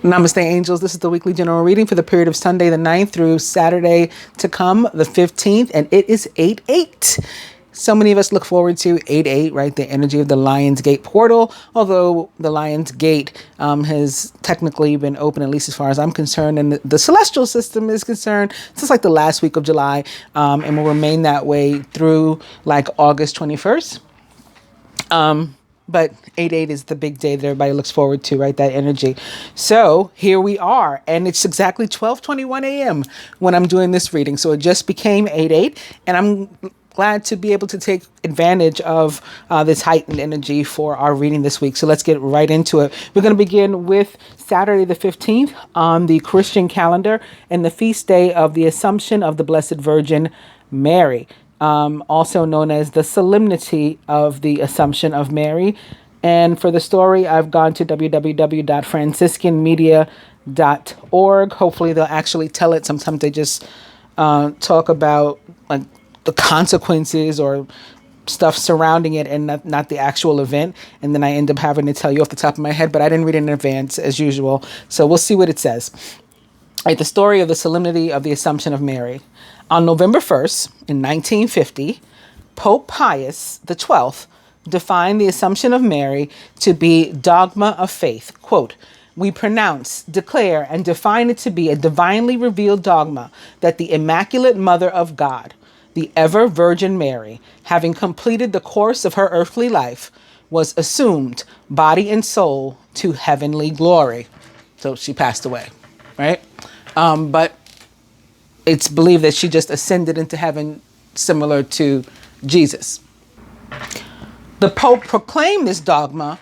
Namaste, angels. This is the weekly general reading for the period of Sunday the 9th through Saturday to come, the 15th, and it is 8/8. So many of us look forward to 8/8, right? The energy of the Lion's Gate portal, although the Lion's Gate has technically been open, at least as far as I'm concerned, and the celestial system is concerned, since like the last week of July, and will remain that way through like August 21st. But 8/8 is the big day that everybody looks forward to, right? That energy. So here we are, and it's exactly 12:21 a.m. when I'm doing this reading. So it just became 8/8, and I'm glad to be able to take advantage of this heightened energy for our reading this week. So let's get right into it. We're going to begin with Saturday the 15th on the Christian calendar and the feast day of the Assumption of the Blessed Virgin Mary. Also known as the Solemnity of the Assumption of Mary. And for the story, I've gone to www.franciscanmedia.org. Hopefully they'll actually tell it. Sometimes they just talk about like the consequences or stuff surrounding it and not the actual event. And then I end up having to tell you off the top of my head, but I didn't read it in advance as usual. So we'll see what it says. Right, the story of the Solemnity of the Assumption of Mary. On November 1st, in 1950, Pope Pius XII defined the Assumption of Mary to be dogma of faith. Quote, "We pronounce, declare, and define it to be a divinely revealed dogma that the Immaculate Mother of God, the ever Virgin Mary, having completed the course of her earthly life, was assumed, body and soul, to heavenly glory." So she passed away, right? But it's believed that she just ascended into heaven, similar to Jesus. The Pope proclaimed this dogma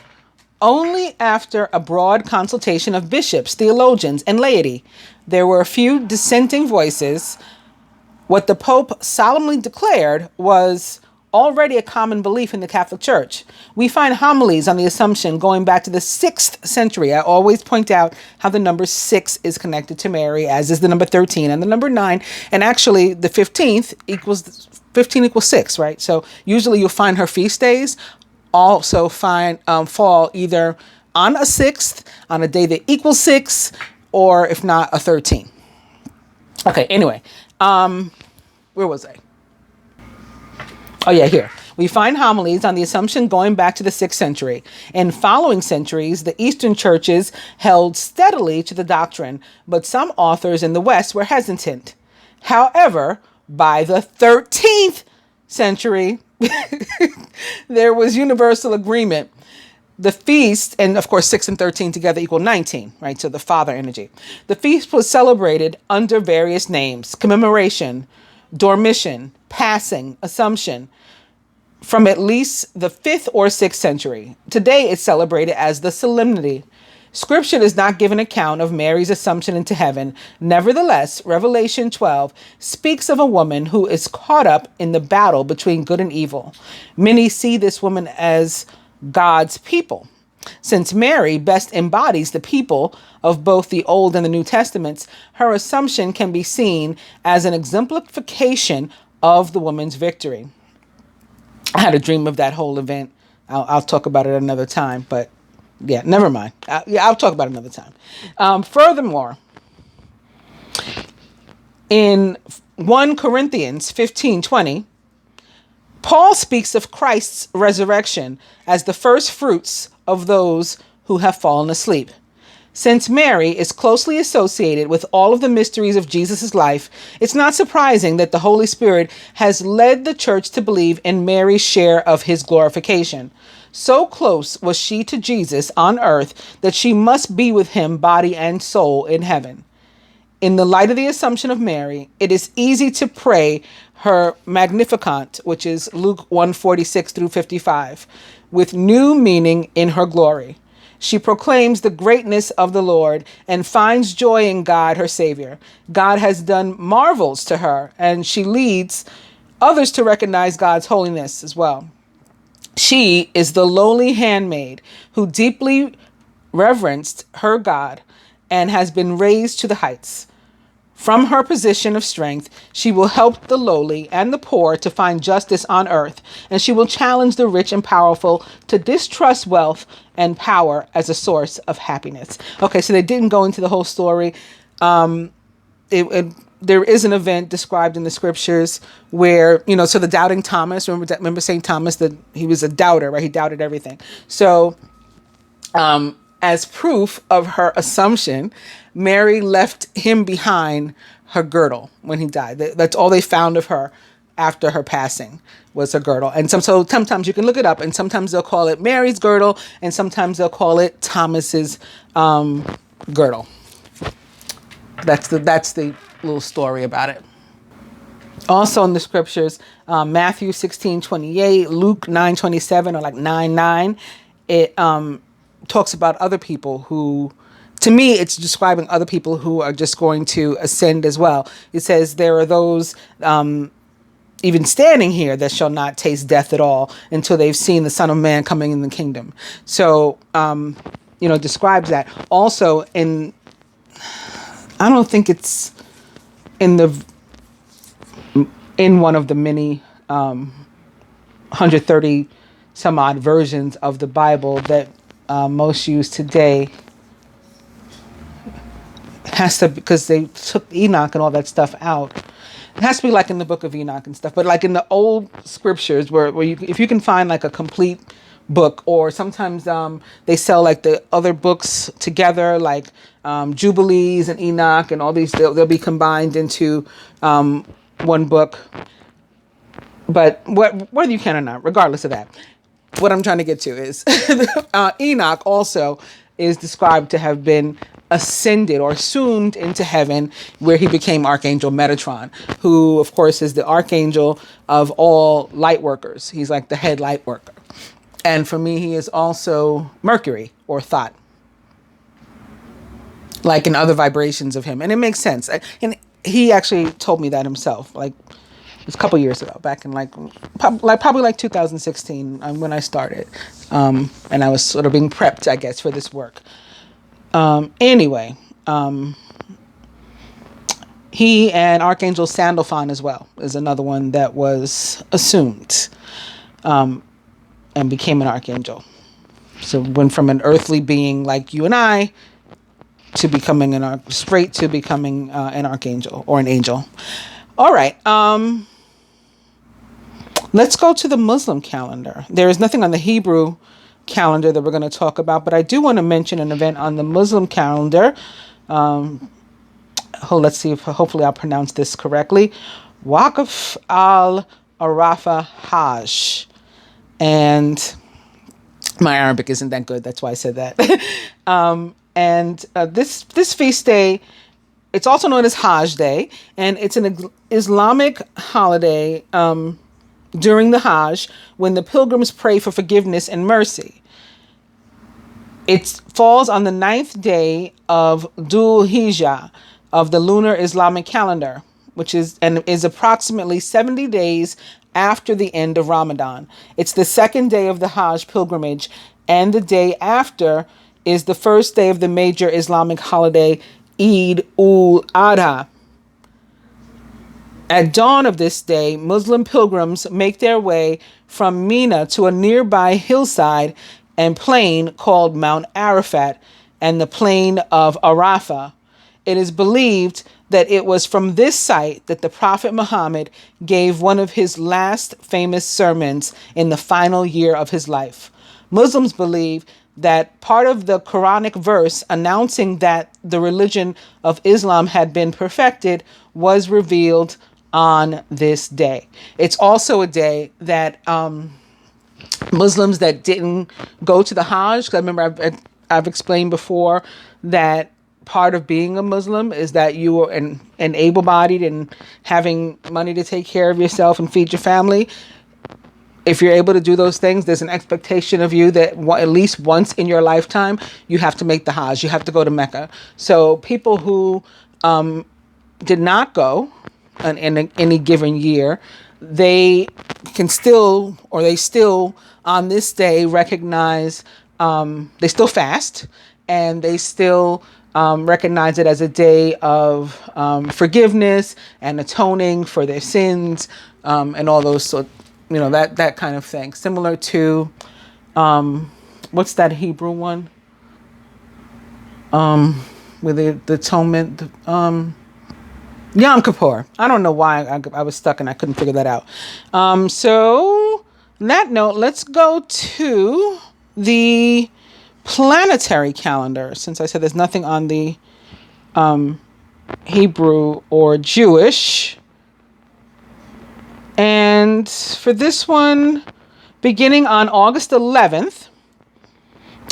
only after a broad consultation of bishops, theologians, and laity. There were a few dissenting voices. What the Pope solemnly declared was already a common belief in the Catholic Church. We find homilies on the Assumption going back to the 6th century. I always point out how the number 6 is connected to Mary, as is the number 13 and the number 9. And actually, the 15 equals 6, right? So usually you'll find her feast days also fall either on a 6th, on a day that equals 6, or if not, a 13. Okay, anyway, where was I? Oh yeah, here. We find homilies on the Assumption going back to the 6th century. In following centuries, the Eastern churches held steadily to the doctrine, but some authors in the West were hesitant. However, by the 13th century, there was universal agreement. The feast, and of course 6 and 13 together equal 19, right? So the father energy. The feast was celebrated under various names: commemoration, dormition, passing, Assumption, from at least the 5th or 6th century. Today it's celebrated as the Solemnity. Scripture does not give an account of Mary's assumption into heaven. Nevertheless, Revelation 12 speaks of a woman who is caught up in the battle between good and evil. Many see this woman as God's people. Since Mary best embodies the people of both the Old and the New Testaments, her assumption can be seen as an exemplification of the woman's victory. I had a dream of that whole event. I'll talk about it another time, but yeah, never mind. I'll talk about it another time. Furthermore, in 1 Corinthians 15:20, Paul speaks of Christ's resurrection as the first fruits of those who have fallen asleep. Since Mary is closely associated with all of the mysteries of Jesus' life, it's not surprising that the Holy Spirit has led the church to believe in Mary's share of his glorification. So close was she to Jesus on earth that she must be with him body and soul in heaven. In the light of the Assumption of Mary, it is easy to pray her Magnificat, which is Luke 1:46 through 55, with new meaning in her glory. She proclaims the greatness of the Lord and finds joy in God, her Savior. God has done marvels to her, and she leads others to recognize God's holiness as well. She is the lowly handmaid who deeply reverenced her God and has been raised to the heights. From her position of strength, she will help the lowly and the poor to find justice on earth, and she will challenge the rich and powerful to distrust wealth and power as a source of happiness. Okay, so they didn't go into the whole story. There is an event described in the scriptures where, so the doubting Thomas, remember St. Thomas, that he was a doubter, right? He doubted everything. So as proof of her assumption, Mary left him behind her girdle when he died. That's all they found of her after her passing was her girdle. And so sometimes you can look it up, and sometimes they'll call it Mary's girdle, and sometimes they'll call it Thomas's girdle. That's the little story about it. Also in the scriptures, Matthew 16:28, Luke 9:27, or like 9:9, it talks about other people who, to me, it's describing other people who are just going to ascend as well. It says there are those even standing here that shall not taste death at all until they've seen the Son of Man coming in the kingdom. So, describes that. Also I don't think it's in one of the many 130 some odd versions of the Bible that most use today. Has to, because they took Enoch and all that stuff out. It has to be like in the book of Enoch and stuff, but like in the old scriptures where if you can find like a complete book, or sometimes they sell like the other books together, like Jubilees and Enoch and all these, they'll be combined into one book. But whether you can or not, regardless of that, what I'm trying to get to is Enoch also is described to have been ascended or assumed into heaven, where he became Archangel Metatron, who of course is the archangel of all light workers. He's like the head light worker. And for me, he is also Mercury, or thought, like in other vibrations of him. And it makes sense. And he actually told me that himself, like it was a couple years ago, back in probably like 2016 when I started. And I was sort of being prepped, I guess, for this work. Anyway, he and Archangel Sandalphon as well is another one that was assumed and became an archangel. So went from an earthly being like you and I to becoming straight to becoming an archangel or an angel. All right. Let's go to the Muslim calendar. There is nothing on the Hebrew calendar that we're going to talk about, but I do want to mention an event on the Muslim calendar. Let's see if hopefully I'll pronounce this correctly. Waqf al-Arafah Hajj. And my Arabic isn't that good. That's why I said that. This feast day, it's also known as Hajj Day, and it's an Islamic holiday during the Hajj, when the pilgrims pray for forgiveness and mercy. It falls on the 9th day of Dhul Hijjah of the lunar Islamic calendar, which is approximately 70 days after the end of Ramadan. It's the second day of the Hajj pilgrimage, and the day after is the first day of the major Islamic holiday, Eid ul-Adha. At dawn of this day, Muslim pilgrims make their way from Mina to a nearby hillside and plain called Mount Arafat and the plain of Arafah. It is believed that it was from this site that the Prophet Muhammad gave one of his last famous sermons in the final year of his life. Muslims believe that part of the Quranic verse announcing that the religion of Islam had been perfected was revealed on this day. It's also a day that Muslims that didn't go to the Hajj, because I remember I've explained before that part of being a Muslim is that you are an able-bodied and having money to take care of yourself and feed your family. If you're able to do those things, there's an expectation of you that at least once in your lifetime, you have to make the Hajj. You have to go to Mecca. So people who did not go in any given year, they still on this day recognize, they still fast, and they still recognize it as a day of forgiveness and atoning for their sins, and all those that kind of thing. Similar to what's that Hebrew one? With the atonement, Yom Kippur. I don't know why I was stuck and I couldn't figure that out. So on that note, let's go to the planetary calendar, since I said there's nothing on the Hebrew or Jewish. And for this one, beginning on August 11th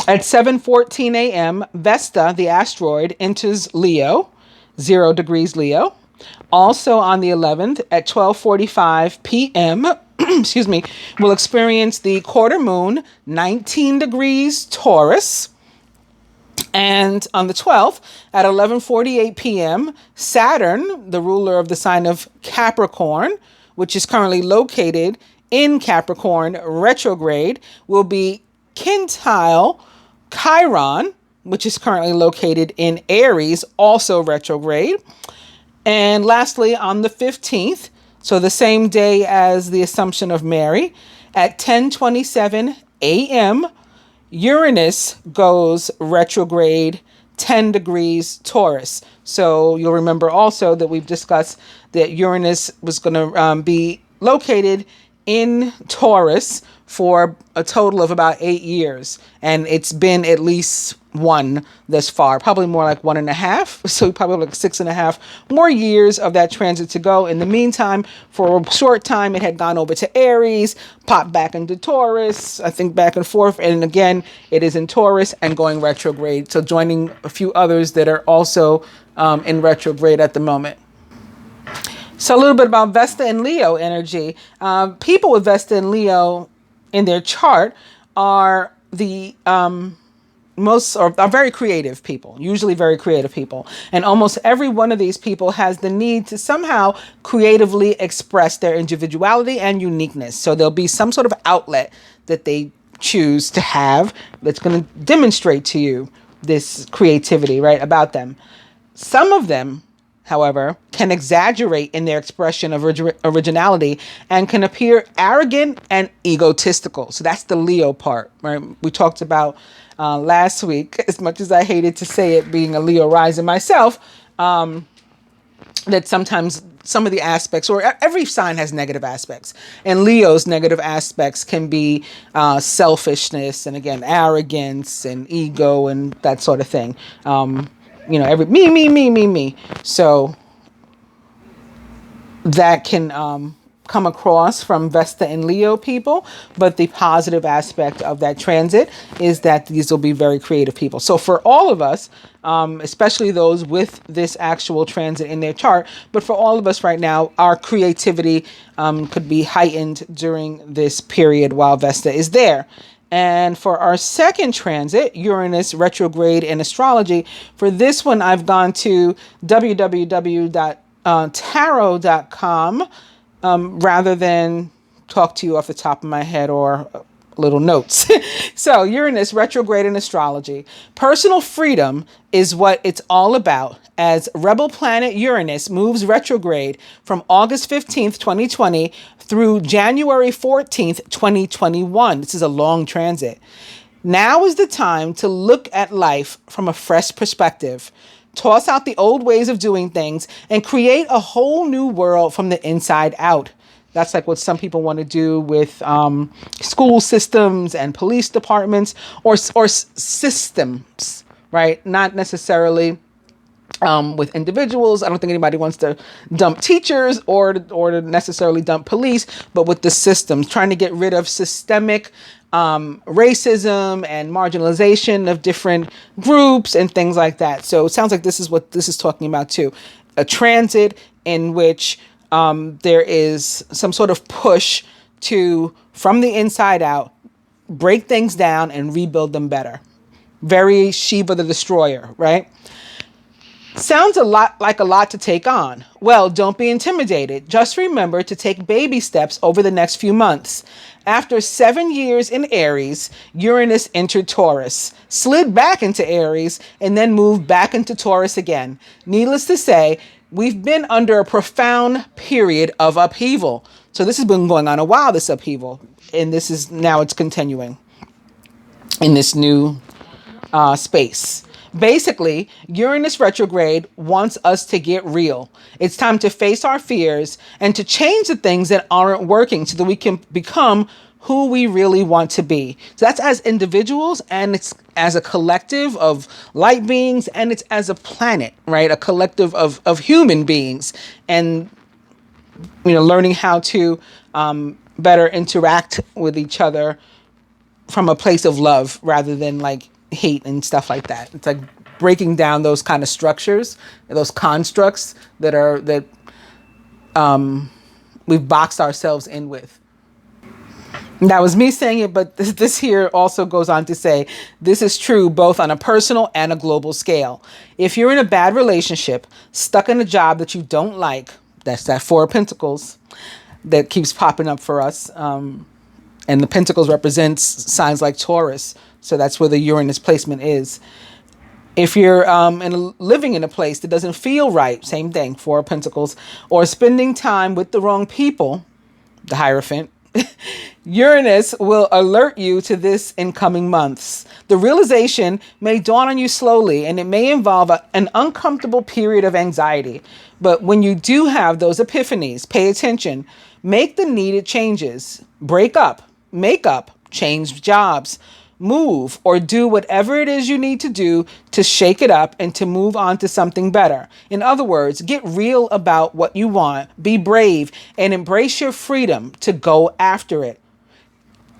at 7:14 a.m., Vesta, the asteroid, enters Leo, 0 degrees Leo. Also on the 11th at 12:45 p.m., excuse me, we'll experience the quarter moon, 19 degrees Taurus. And on the 12th at 11:48 p.m., Saturn, the ruler of the sign of Capricorn, which is currently located in Capricorn retrograde, will be quintile Chiron, which is currently located in Aries, also retrograde. And lastly, on the 15th, so the same day as the Assumption of Mary, at 10:27 a.m., Uranus goes retrograde 10 degrees Taurus. So you'll remember also that we've discussed that Uranus was going to be located in Taurus for a total of about 8 years. And it's been at least one thus far, probably more like 1.5. So probably like 6.5 more years of that transit to go. In the meantime, for a short time, it had gone over to Aries, popped back into Taurus, I think back and forth. And again, it is in Taurus and going retrograde. So joining a few others that are also in retrograde at the moment. So a little bit about Vesta and Leo energy. People with Vesta and Leo in their chart are the are very creative people, usually very creative people. And almost every one of these people has the need to somehow creatively express their individuality and uniqueness. So there'll be some sort of outlet that they choose to have that's going to demonstrate to you this creativity, right, about them. Some of them, however, can exaggerate in their expression of originality and can appear arrogant and egotistical. So that's the Leo part, right? We talked about last week, as much as I hated to say it, being a Leo rising myself, that sometimes some of the aspects, or every sign has negative aspects, and Leo's negative aspects can be selfishness and, again, arrogance and ego and that sort of thing. Every me. So that can come across from Vesta and Leo people. But the positive aspect of that transit is that these will be very creative people. So for all of us, especially those with this actual transit in their chart, but for all of us right now, our creativity could be heightened during this period while Vesta is there. And for our second transit, Uranus retrograde in astrology, for this one, I've gone to www.tarot.com rather than talk to you off the top of my head or little notes. So Uranus retrograde in astrology. Personal freedom is what it's all about as rebel planet Uranus moves retrograde from August 15th, 2020 through January 14th, 2021. This is a long transit. Now is the time to look at life from a fresh perspective. Toss out the old ways of doing things and create a whole new world from the inside out. That's like what some people want to do with school systems and police departments or systems, right? Not necessarily with individuals. I don't think anybody wants to dump teachers or to necessarily dump police, but with the systems, trying to get rid of systemic racism and marginalization of different groups and things like that. So it sounds like this is what this is talking about too. A transit in which there is some sort of push to, from the inside out, break things down and rebuild them better. Very Shiva the Destroyer, right? Sounds a lot to take on. Well, don't be intimidated. Just remember to take baby steps over the next few months. After 7 years in Aries, Uranus entered Taurus, slid back into Aries, and then moved back into Taurus again. Needless to say, we've been under a profound period of upheaval. So this has been going on a while, this upheaval. And this is now it's continuing in this new space. Basically, Uranus retrograde wants us to get real. It's time to face our fears and to change the things that aren't working so that we can become who we really want to be. So that's as individuals, and it's as a collective of light beings, and it's as a planet, right? A collective of human beings, and learning how to better interact with each other from a place of love rather than like hate and stuff like that. It's like breaking down those kind of structures, those constructs that we've boxed ourselves in with. And that was me saying it, but this here also goes on to say this is true both on a personal and a global scale. If you're in a bad relationship, stuck in a job that you don't like, that's that Four of Pentacles that keeps popping up for us. And the Pentacles represents signs like Taurus. So that's where the Uranus placement is. If you're living in a place that doesn't feel right, same thing, Four of Pentacles, or spending time with the wrong people, the Hierophant, Uranus will alert you to this in coming months. The realization may dawn on you slowly, and it may involve an uncomfortable period of anxiety. But when you do have those epiphanies, pay attention, make the needed changes, break up, make up, change jobs, move, or do whatever it is you need to do to shake it up and to move on to something better. In other words, get real about what you want, be brave, and embrace your freedom to go after it.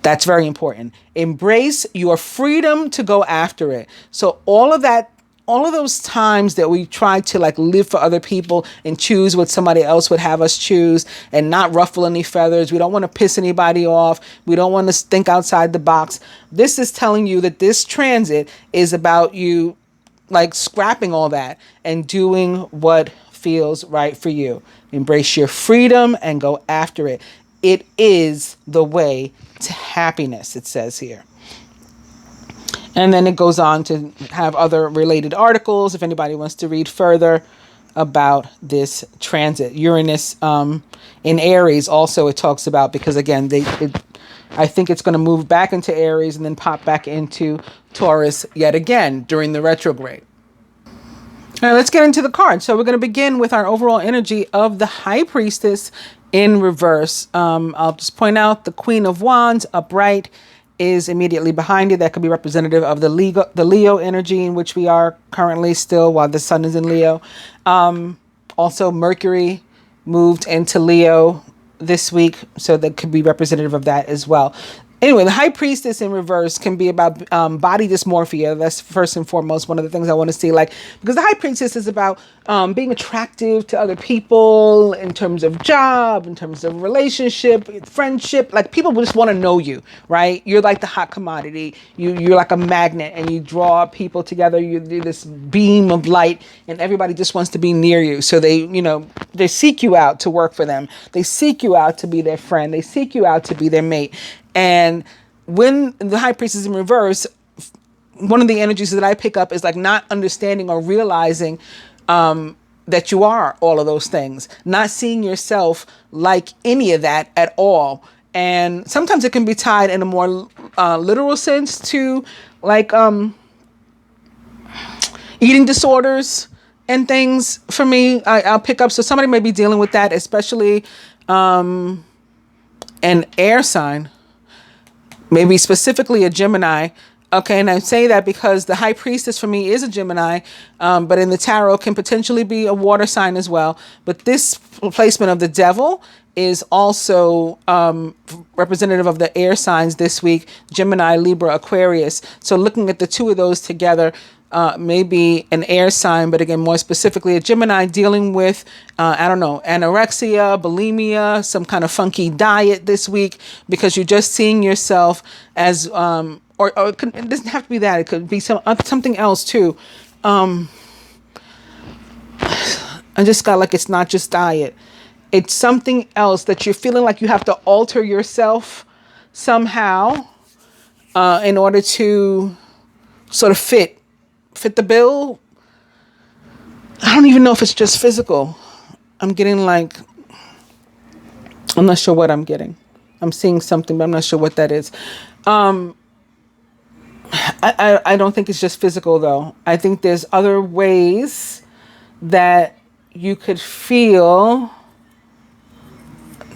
That's very important. Embrace your freedom to go after it. So all of those times that we try to like live for other people and choose what somebody else would have us choose and not ruffle any feathers. We don't want to piss anybody off. We don't want to think outside the box. This is telling you that this transit is about you like scrapping all that and doing what feels right for you. Embrace your freedom and go after it. It is the way to happiness, it says here. And then it goes on to have other related articles if anybody wants to read further about this transit. Uranus in Aries also it talks about, because again, I think it's going to move back into Aries and then pop back into Taurus yet again during the retrograde. All right, let's get into the cards. So we're going to begin with our overall energy of the High Priestess in reverse. I'll just point out the Queen of Wands upright is immediately behind it. That could be representative of the Leo energy in which we are currently still while the sun is in Leo. Also, Mercury moved into Leo this week, so that could be representative of that as well. Anyway, the High Priestess in reverse can be about body dysmorphia. That's first and foremost one of the things I want to see. Because the High Priestess is about being attractive to other people in terms of job, in terms of relationship, friendship. Like people just want to know you, right? You're like the hot commodity. You're like a magnet, and you draw people together. You're this beam of light, and everybody just wants to be near you. So they seek you out to work for them. They seek you out to be their friend. They seek you out to be their mate. And when the High Priestess is in reverse, one of the energies that I pick up is like not understanding or realizing that you are all of those things, not seeing yourself like any of that at all. And sometimes it can be tied in a more literal sense to like eating disorders and things. For me, I'll pick up. So somebody may be dealing with that, especially an air sign. Maybe specifically a Gemini. Okay, and I say that because the High Priestess for me is a Gemini, but in the tarot can potentially be a water sign as well. But this placement of the Devil is also representative of the air signs this week, Gemini, Libra, Aquarius. So looking at the two of those together, maybe an air sign, but again, more specifically, a Gemini dealing with, anorexia, bulimia, some kind of funky diet this week, because you're just seeing yourself as, it doesn't have to be that. It could be something else too. I just got like, it's not just diet. It's something else that you're feeling like you have to alter yourself somehow in order to sort of fit the bill. I don't even know if it's just physical. I'm getting like, I'm not sure what I'm getting. I'm seeing something, but I'm not sure what that is. I don't think it's just physical though. I think there's other ways that you could feel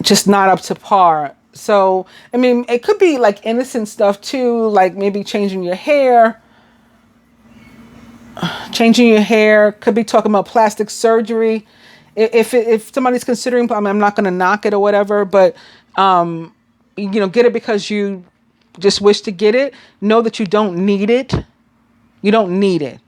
just not up to par. So, I mean, it could be like innocent stuff too, like maybe changing your hair. Could be talking about plastic surgery. If somebody's considering, I mean, I'm not going to knock it or whatever, but, get it because you just wish to get it. Know that you don't need it. You don't need it.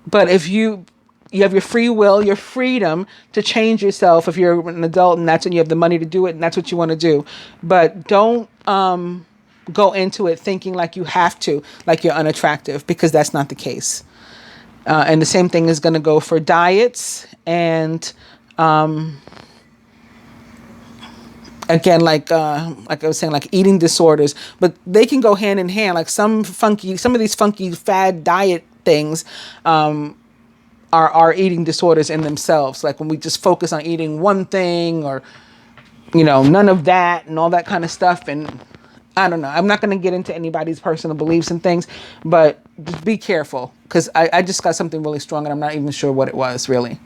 But if you have your free will, your freedom to change yourself if you're an adult and that's when you have the money to do it and that's what you want to do. But don't go into it thinking like you have to, like you're unattractive, because that's not the case. And the same thing is going to go for diets and again, like I was saying, like eating disorders, but they can go hand in hand. Like some of these funky fad diet things are eating disorders in themselves. Like when we just focus on eating one thing or, none of that and all that kind of stuff. And I don't know. I'm not going to get into anybody's personal beliefs and things, but just be careful because I just got something really strong and I'm not even sure what it was really.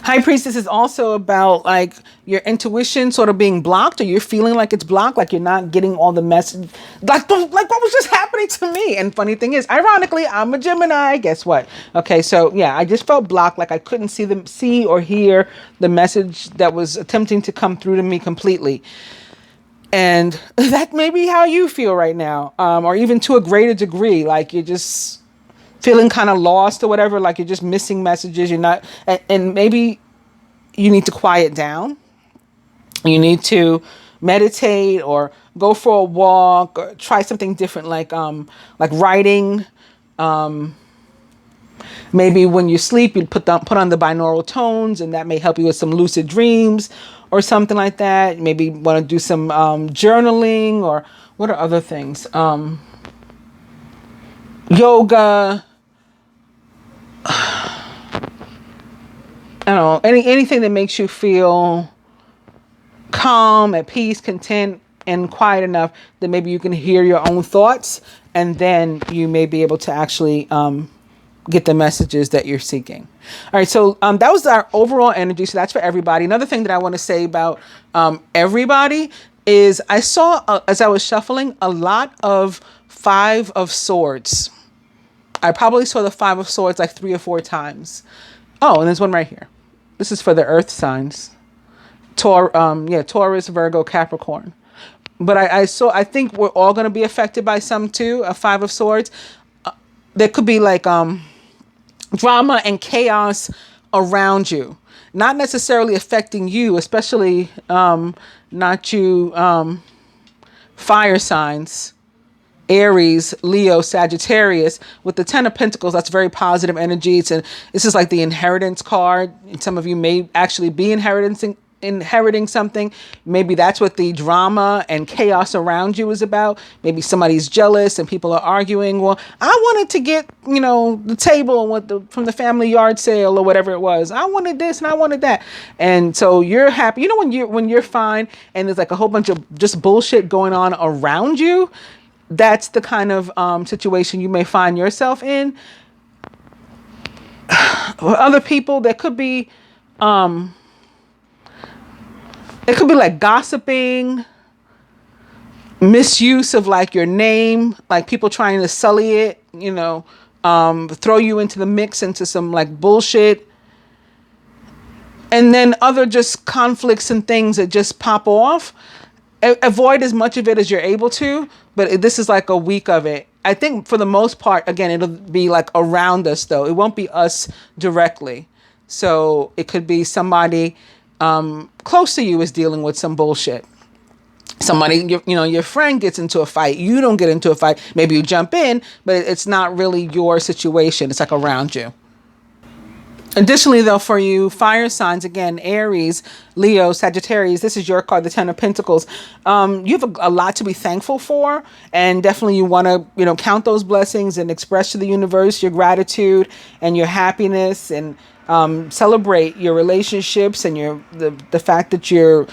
High Priestess is also about like your intuition sort of being blocked, or you're feeling like it's blocked, like you're not getting all the message, like what was just happening to me. And funny thing is, ironically, I'm a Gemini. Guess what? Okay, so yeah, I just felt blocked, like I couldn't see or hear the message that was attempting to come through to me completely. And that may be how you feel right now, or even to a greater degree, like you're just feeling kind of lost or whatever, like you're just missing messages. You're not, and maybe you need to quiet down. You need to meditate or go for a walk or try something different, like writing. Maybe when you sleep, you put on the binaural tones, and that may help you with some lucid dreams or something like that. Maybe want to do some journaling, or what are other things? Yoga. I don't know, anything that makes you feel calm, at peace, content, and quiet enough that maybe you can hear your own thoughts, and then you may be able to actually get the messages that you're seeking. All right, so that was our overall energy. So that's for everybody. Another thing that I want to say about everybody is I saw, as I was shuffling, a lot of 5 of Swords. I probably saw the 5 of Swords like 3 or 4 times. Oh, and there's one right here. This is for the earth signs. Taurus, Virgo, Capricorn. But I think we're all going to be affected by some too, a 5 of Swords. There could be like drama and chaos around you. Not necessarily affecting you, especially not you fire signs. Aries, Leo, Sagittarius. With the 10 of Pentacles, that's very positive energy. This is like the inheritance card. And some of you may actually be inheriting something. Maybe that's what the drama and chaos around you is about. Maybe somebody's jealous and people are arguing. Well, I wanted to get, the table from the family yard sale or whatever it was. I wanted this and I wanted that. And so you're happy. When you're fine and there's like a whole bunch of just bullshit going on around you. That's the kind of situation you may find yourself in. Other people, there could be like gossiping, misuse of like your name, like people trying to sully it, throw you into the mix into some like bullshit. And then other just conflicts and things that just pop off. Avoid as much of it as you're able to, but this is like a week of it. I think for the most part, again, it'll be like around us though. It won't be us directly. So it could be somebody close to you is dealing with some bullshit. Somebody, your friend gets into a fight. You don't get into a fight. Maybe you jump in, but it's not really your situation. It's like around you. Additionally, though, for you fire signs, again, Aries, Leo, Sagittarius, this is your card, the Ten of Pentacles. You have a lot to be thankful for, and definitely you want to, count those blessings and express to the universe your gratitude and your happiness, and celebrate your relationships and the fact that you're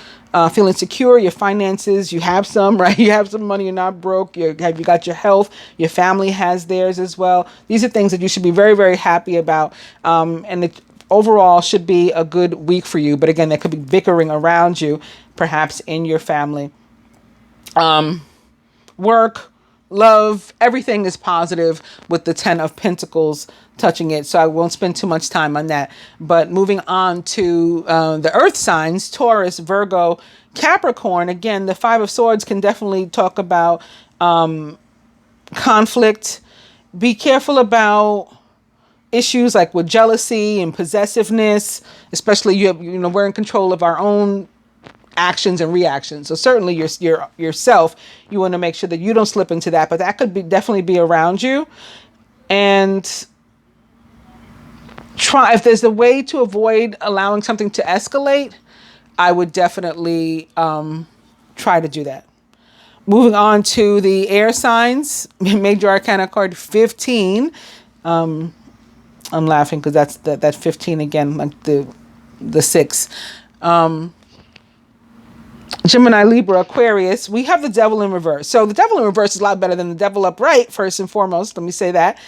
feeling secure, your finances, you have some, right? You have some money, you're not broke, you got your health, your family has theirs as well. These are things that you should be very, very happy about. And it overall should be a good week for you. But again, there could be bickering around you, perhaps in your family. Work, love, everything is positive with the Ten of Pentacles touching it. So I won't spend too much time on that. But moving on to the earth signs, Taurus, Virgo, Capricorn. Again, the Five of Swords can definitely talk about conflict. Be careful about issues like with jealousy and possessiveness, especially we're in control of our own actions and reactions. So certainly yourself, you want to make sure that you don't slip into that, but that could definitely be around you. And if there's a way to avoid allowing something to escalate, I would definitely try to do that. Moving on to the air signs, Major Arcana card 15. I'm laughing because that's that 15 again, like the 6. Gemini, Libra, Aquarius. We have the Devil in reverse. So the Devil in reverse is a lot better than the Devil upright, first and foremost. Let me say that.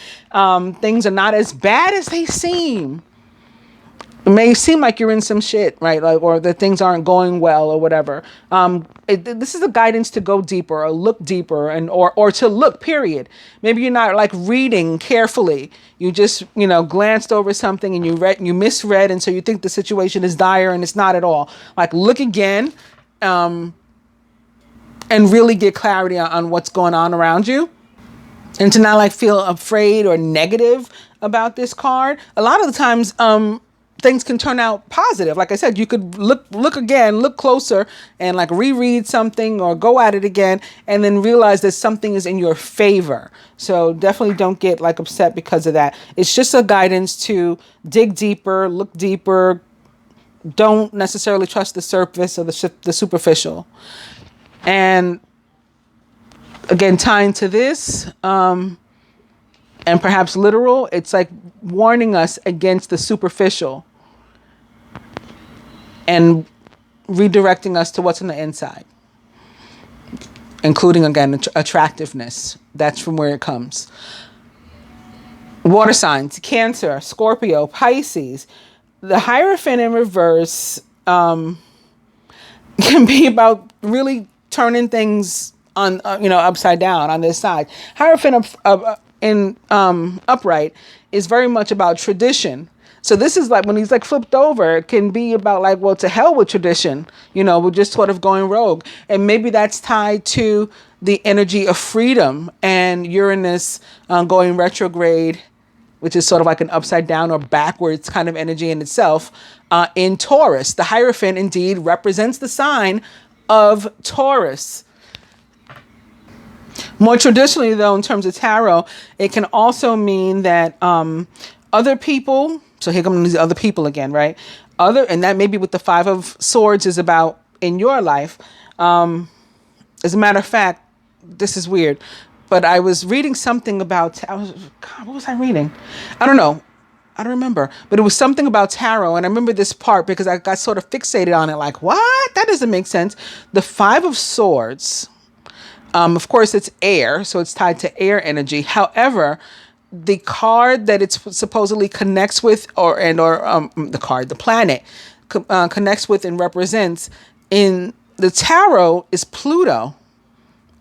Things are not as bad as they seem. It may seem like you're in some shit, right? Like, or that things aren't going well or whatever. This is a guidance to go deeper or look deeper, or to look, period. Maybe you're not like reading carefully. You just, glanced over something and you misread. And so you think the situation is dire and it's not at all. Like, look again, and really get clarity on what's going on around you, and to not like feel afraid or negative about this card. A lot of the times, things can turn out positive. Like I said, you could look again, look closer, and like reread something or go at it again, and then realize that something is in your favor. So definitely don't get like upset because of that. It's just a guidance to dig deeper, look deeper. Don't necessarily trust the surface or the superficial. And again, tying to this, and perhaps literal, it's like warning us against the superficial and redirecting us to what's on the inside, including, again, attractiveness. That's from where it comes. Water signs, Cancer, Scorpio, Pisces. The Hierophant in reverse can be about really turning things on, upside down on this side. Hierophant in upright is very much about tradition. So this is like when he's like flipped over, it can be about like, well, to hell with tradition. We're just sort of going rogue. And maybe that's tied to the energy of freedom and Uranus going retrograde, which is sort of like an upside down or backwards kind of energy in itself, in Taurus. The Hierophant indeed represents the sign of Taurus. More traditionally, though, in terms of tarot, it can also mean that other people, so here come these other people again, right? And that maybe what the Five of Swords is about in your life. As a matter of fact, this is weird, but I was reading something about, what was I reading? I don't know. I don't remember, but it was something about tarot. And I remember this part because I got sort of fixated on it. Like, what? That doesn't make sense. The Five of Swords, of course, it's air, so it's tied to air energy. However, the card that it supposedly connects with, the planet connects with and represents in the tarot is Pluto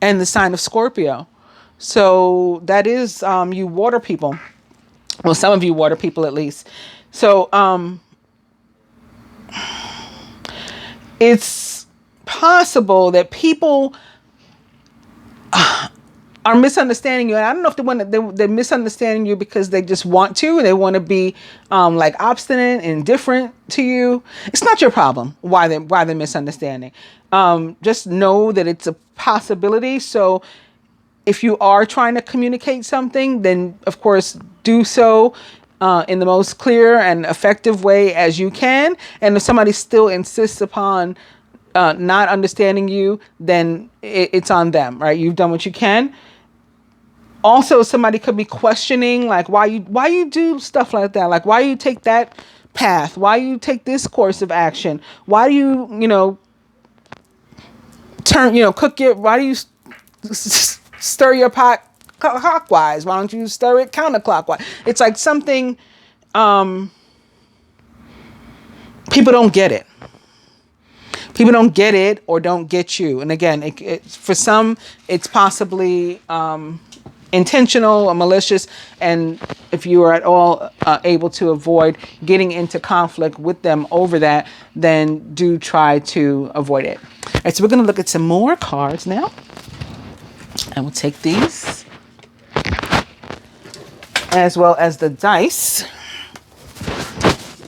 and the sign of Scorpio. So that is you water people. Well, some of you water people at least. So it's possible that people are misunderstanding you. And I don't know if they're misunderstanding you because they just want to. They want to be like obstinate and indifferent to you. It's not your problem why they're misunderstanding. Just know that it's a possibility. So if you are trying to communicate something, then of course do so in the most clear and effective way as you can. And if somebody still insists upon not understanding you, then it's on them, right? You've done what you can. Also, somebody could be questioning, like, why you do stuff like that? Like, why you take that path? Why you take this course of action? Why do you, why do you stir your pot clockwise? Why don't you stir it counterclockwise? It's like something, people don't get it. People don't get it or don't get you. And again, for some, it's possibly intentional or malicious. And if you are at all able to avoid getting into conflict with them over that, then do try to avoid it. All right, so we're going to look at some more cards now. And we'll take these as well as the dice.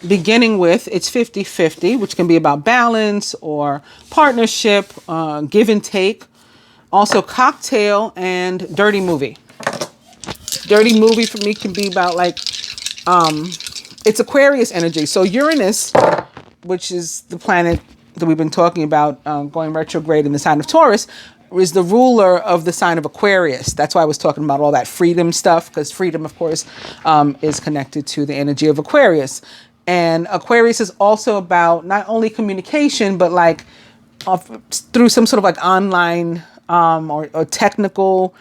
Beginning with, it's 50-50, which can be about balance or partnership, give and take. Also, cocktail and dirty movie. Dirty movie for me can be about it's Aquarius energy. So Uranus, which is the planet that we've been talking about going retrograde in the sign of Taurus, is the ruler of the sign of Aquarius. That's why I was talking about all that freedom stuff, because freedom, of course, is connected to the energy of Aquarius. And Aquarius is also about not only communication, but through some sort of online or technical,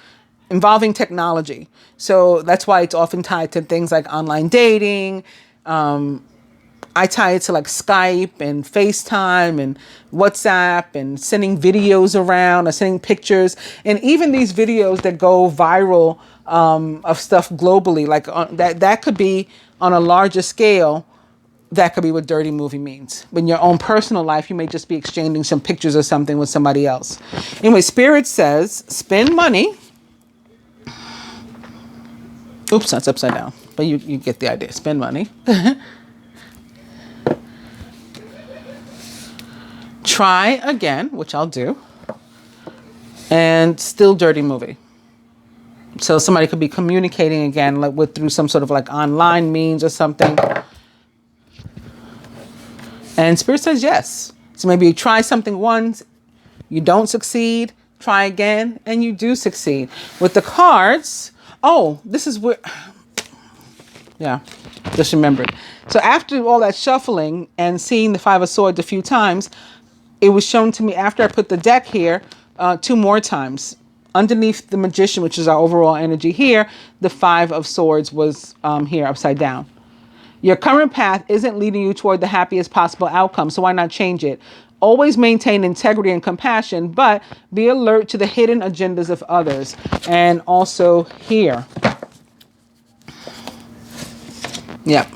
involving technology. So that's why it's often tied to things like online dating. I tie it to Skype and FaceTime and WhatsApp and sending videos around or sending pictures. And even these videos that go viral of stuff globally, that could be on a larger scale. That could be what dirty movie means. In your own personal life, you may just be exchanging some pictures or something with somebody else. Anyway, Spirit says, spend money. Oops, that's upside down. But you get the idea. Spend money. Try again, which I'll do. And still dirty movie. So somebody could be communicating again through some sort of online means or something. And Spirit says yes. So maybe you try something once, you don't succeed, try again, and you do succeed. With the cards, this is where, just remembered. So after all that shuffling and seeing the Five of Swords a few times, it was shown to me after I put the deck here 2 more times. Underneath the Magician, which is our overall energy here, the Five of Swords was here upside down. Your current path isn't leading you toward the happiest possible outcome, so why not change it? Always maintain integrity and compassion, but be alert to the hidden agendas of others. And also here. Yep.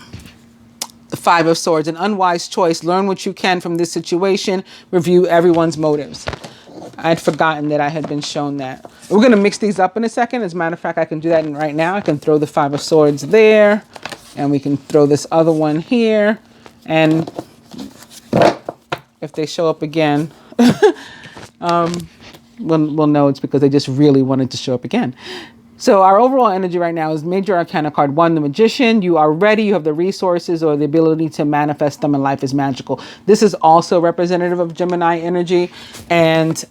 The Five of Swords, an unwise choice. Learn what you can from this situation. Review everyone's motives. I had forgotten that I had been shown that. We're going to mix these up in a second. As a matter of fact, I can do that right now. I can throw the Five of Swords there. And we can throw this other one here. And if they show up again, we'll know it's because they just really wanted to show up again. So our overall energy right now is Major Arcana card 1, the Magician. You are ready. You have the resources or the ability to manifest them, and life is magical. This is also representative of Gemini energy. And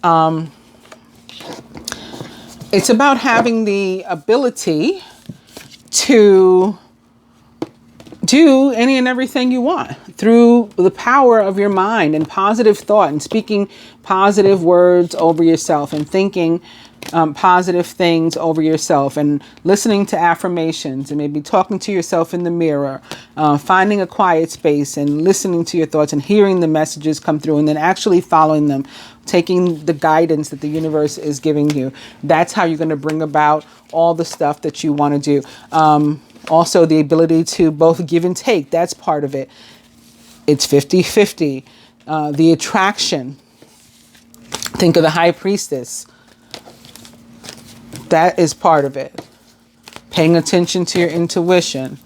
it's about having the ability to do any and everything you want through the power of your mind and positive thought and speaking positive words over yourself and thinking positive things over yourself and listening to affirmations and maybe talking to yourself in the mirror, finding a quiet space and listening to your thoughts and hearing the messages come through and then actually following them, taking the guidance that the universe is giving you. That's how you're going to bring about all the stuff that you want to do. Also, the ability to both give and take. That's part of it. It's 50-50. The attraction. Think of the High Priestess. That is part of it. Paying attention to your intuition.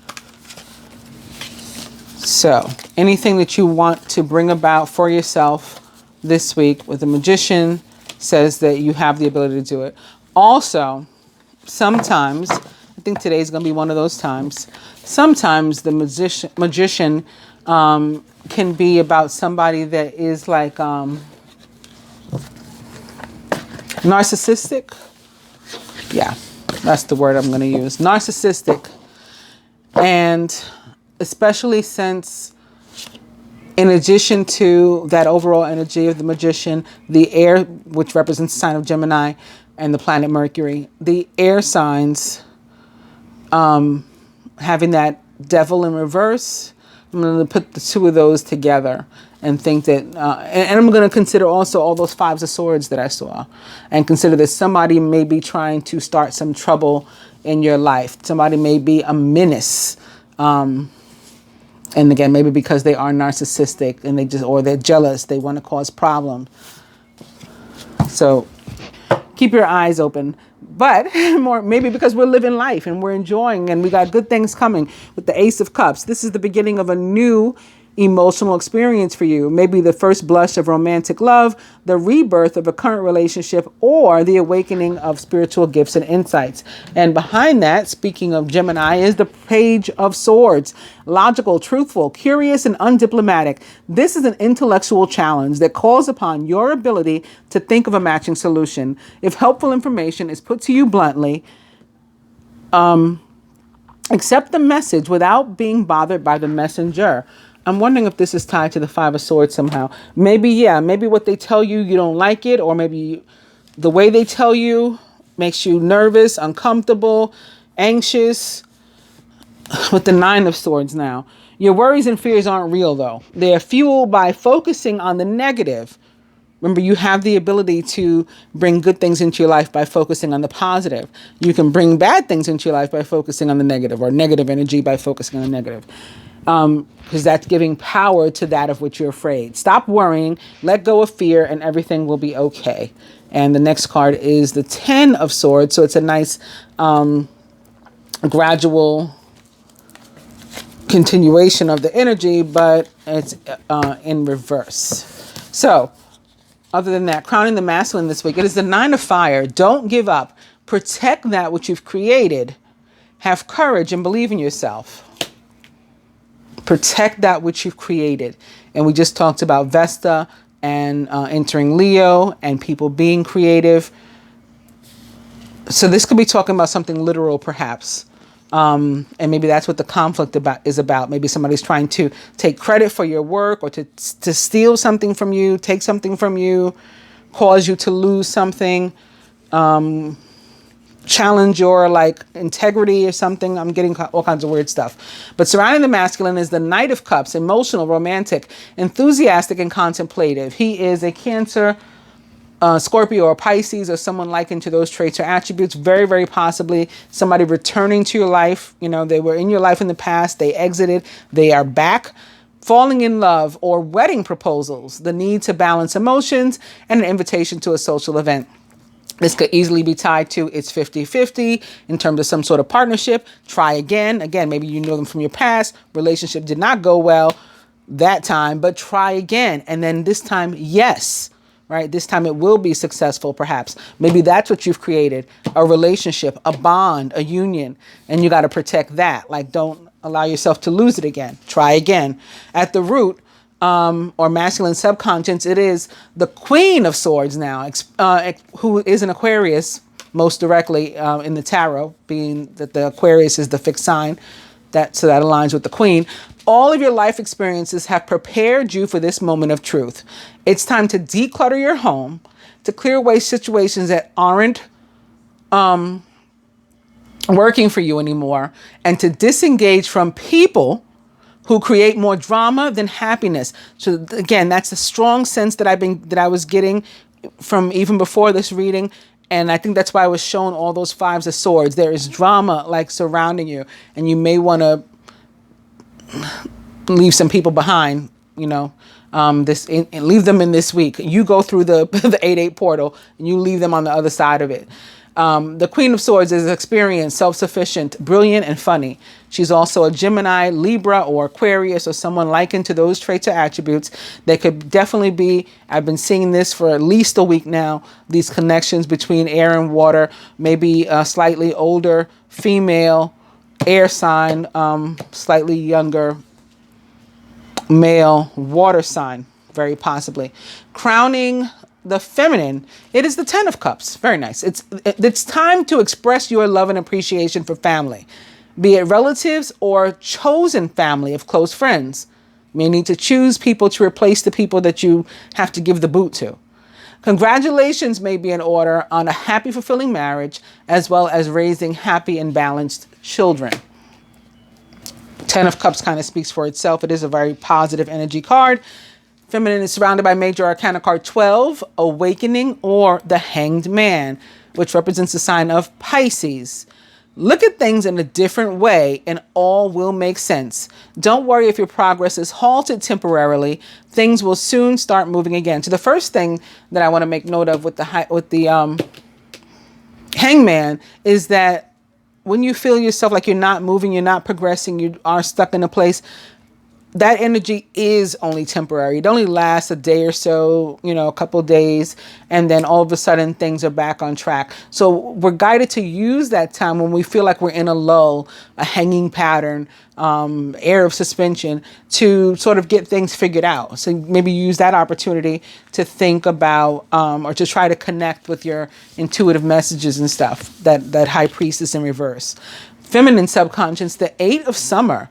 So, anything that you want to bring about for yourself this week with the Magician says that you have the ability to do it. Also, sometimes think today's going to be one of those times. Sometimes the magician can be about somebody that is like narcissistic. Yeah, that's the word I'm going to use. Narcissistic. And especially since, in addition to that overall energy of the magician, the air, which represents the sign of Gemini, and the planet Mercury, the air signs having that devil in reverse, I'm going to put the two of those together and think that, and I'm going to consider also all those fives of swords that I saw, and consider that somebody may be trying to start some trouble in your life. Somebody may be a menace. And again, maybe because they are narcissistic and they're jealous, they want to cause problems. So keep your eyes open. But maybe because we're living life and we're enjoying and we got good things coming with the Ace of Cups. This is the beginning of a new emotional experience for you. Maybe the first blush of romantic love, the rebirth of a current relationship, or the awakening of spiritual gifts and insights. And behind that, speaking of Gemini, is the Page of Swords. Logical, truthful, curious, and undiplomatic. This is an intellectual challenge that calls upon your ability to think of a matching solution. If helpful information is put to you bluntly, accept the message without being bothered by the messenger. I'm wondering if this is tied to the Five of Swords somehow. Maybe what they tell you, you don't like it, or maybe the way they tell you makes you nervous, uncomfortable, anxious. With the Nine of Swords now. Your worries and fears aren't real, though. They are fueled by focusing on the negative. Remember, you have the ability to bring good things into your life by focusing on the positive. You can bring bad things into your life by focusing on the negative, or negative energy by focusing on the negative. Because that's giving power to that of which you're afraid. Stop worrying, let go of fear, and everything will be okay. And the next card is the Ten of Swords. So it's a nice gradual continuation of the energy, but it's in reverse. So other than that, crowning the masculine this week, it is the Nine of Fire. Don't give up. Protect that which you've created. Have courage and believe in yourself. Protect that which you've created. And we just talked about Vesta and entering Leo and people being creative. So this could be talking about something literal, perhaps. And maybe that's what the conflict is about. Maybe somebody's trying to take credit for your work, or to steal something from you, take something from you, cause you to lose something, challenge your integrity or something. I'm getting all kinds of weird stuff. But surrounding the masculine is the Knight of Cups, emotional, romantic, enthusiastic, and contemplative. He is a Cancer, Scorpio, or Pisces, or someone likened to those traits or attributes. Very, very possibly somebody returning to your life. You know, they were in your life in the past, they exited, they are back. Falling in love, or wedding proposals, the need to balance emotions, and an invitation to a social event. This could easily be tied to it's 50-50 in terms of some sort of partnership. Try again. Again, maybe you know them from your past. Relationship did not go well that time, but try again. And then this time, yes, right? This time it will be successful, perhaps. Maybe that's what you've created, a relationship, a bond, a union, and you got to protect that. Don't allow yourself to lose it again. Try again. At the root, or masculine subconscious, it is the Queen of Swords now, who is an Aquarius, most directly in the tarot, being that the Aquarius is the fixed sign. So that aligns with the Queen. All of your life experiences have prepared you for this moment of truth. It's time to declutter your home, to clear away situations that aren't working for you anymore, and to disengage from people who create more drama than happiness. So again, that's a strong sense that I was getting from even before this reading. And I think that's why I was shown all those Fives of Swords. There is drama surrounding you, and you may want to leave some people behind, leave them in this week. You go through the 8-8 portal and you leave them on the other side of it. The Queen of Swords is experienced, self-sufficient, brilliant, and funny. She's also a Gemini, Libra, or Aquarius, or someone likened to those traits or attributes. They could definitely be, I've been seeing this for at least a week now, these connections between air and water, maybe a slightly older female, air sign, slightly younger male, water sign, very possibly. Crowning the feminine, it is the Ten of Cups. Very nice. It's time to express your love and appreciation for family, be it relatives or chosen family of close friends. You may need to choose people to replace the people that you have to give the boot to. Congratulations may be in order on a happy, fulfilling marriage, as well as raising happy and balanced children. Ten of Cups kind of speaks for itself. It is a very positive energy card. Feminine is surrounded by Major Arcana card 12, Awakening, or the Hanged Man, which represents the sign of Pisces. Look at things in a different way and all will make sense. Don't worry if your progress is halted temporarily. Things will soon start moving again. So the first thing that I want to make note of with the Hangman is that when you feel yourself like you're not moving, you're not progressing, you are stuck in a place, that energy is only temporary. It only lasts a day or so, a couple of days, and then all of a sudden things are back on track. So we're guided to use that time when we feel like we're in a lull, a hanging pattern, air of suspension, to sort of get things figured out. So maybe use that opportunity to think about or to try to connect with your intuitive messages and stuff, that High Priestess in reverse. Feminine subconscious, the Eight of Summer.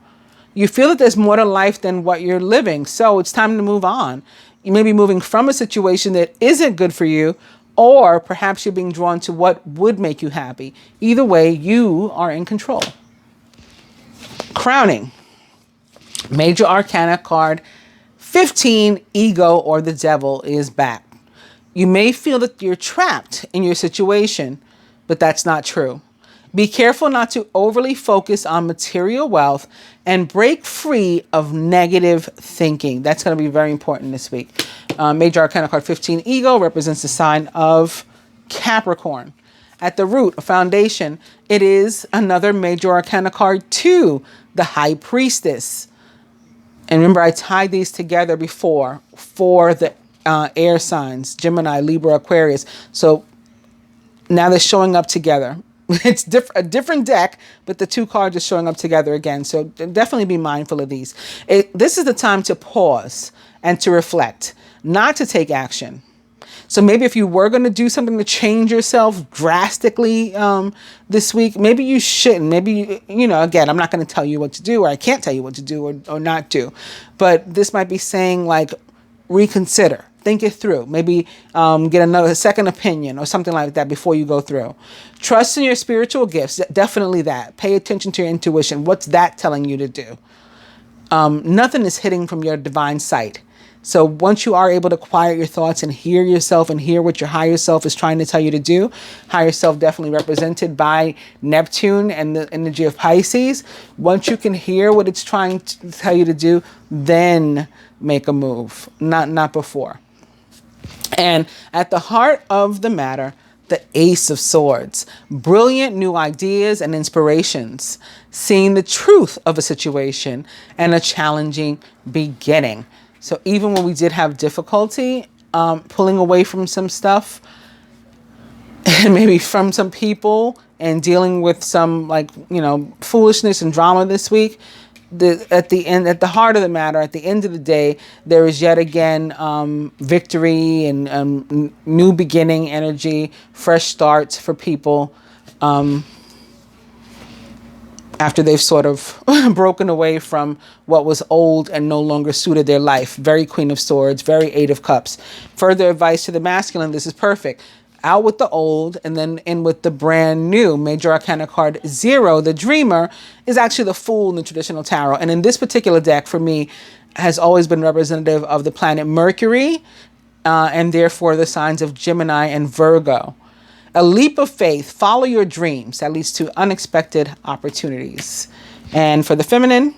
You feel that there's more to life than what you're living. So it's time to move on. You may be moving from a situation that isn't good for you, or perhaps you're being drawn to what would make you happy. Either way, you are in control. Crowning. Major Arcana card 15, Ego, or the Devil, is back. You may feel that you're trapped in your situation, but that's not true. Be careful not to overly focus on material wealth and break free of negative thinking. That's going to be very important this week. Major Arcana card 15, Ego, represents the sign of Capricorn. At the root, a foundation, it is another Major Arcana card 2, the High Priestess. And remember, I tied these together before for the air signs, Gemini, Libra, Aquarius. So now they're showing up together. It's a different deck, but the two cards are showing up together again. So definitely be mindful of these. This is the time to pause and to reflect, not to take action. So maybe if you were going to do something to change yourself drastically this week, maybe you shouldn't. Maybe, again, I'm not going to tell you what to do, or I can't tell you what to do or not do. But this might be saying, like, reconsider. Think it through. Maybe get a second opinion or something like that before you go through. Trust in your spiritual gifts. Definitely that. Pay attention to your intuition. What's that telling you to do? Nothing is hidden from your divine sight. So once you are able to quiet your thoughts and hear yourself and hear what your higher self is trying to tell you to do, higher self definitely represented by Neptune and the energy of Pisces. Once you can hear what it's trying to tell you to do, then make a move, not before. And at the heart of the matter, the Ace of Swords, brilliant new ideas and inspirations, seeing the truth of a situation and a challenging beginning. So even when we did have difficulty pulling away from some stuff and maybe from some people and dealing with some foolishness and drama this week, at the heart of the matter, at the end of the day, there is yet again victory and new beginning energy, fresh starts for people after they've sort of broken away from what was old and no longer suited their life. Very Queen of Swords, very Eight of Cups. Further advice to the masculine, this is perfect. Out with the old and then in with the brand new. Major Arcana card 0, the Dreamer, is actually the Fool in the traditional tarot. And in this particular deck, for me, has always been representative of the planet Mercury and therefore the signs of Gemini and Virgo. A leap of faith, follow your dreams. That leads to unexpected opportunities. And for the feminine,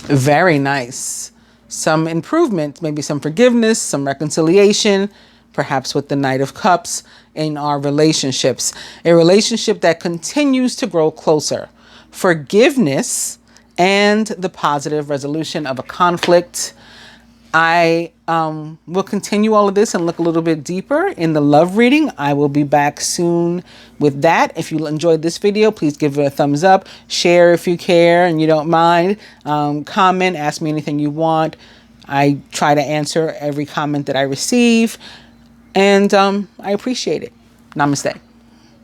very nice. Some improvement, maybe some forgiveness, some reconciliation, perhaps with the Knight of Cups in our relationships, a relationship that continues to grow closer, forgiveness, and the positive resolution of a conflict. I will continue all of this and look a little bit deeper in the love reading. I will be back soon with that. If you enjoyed this video, please give it a thumbs up. Share if you care and you don't mind. Comment, ask me anything you want. I try to answer every comment that I receive. And I appreciate it. Namaste.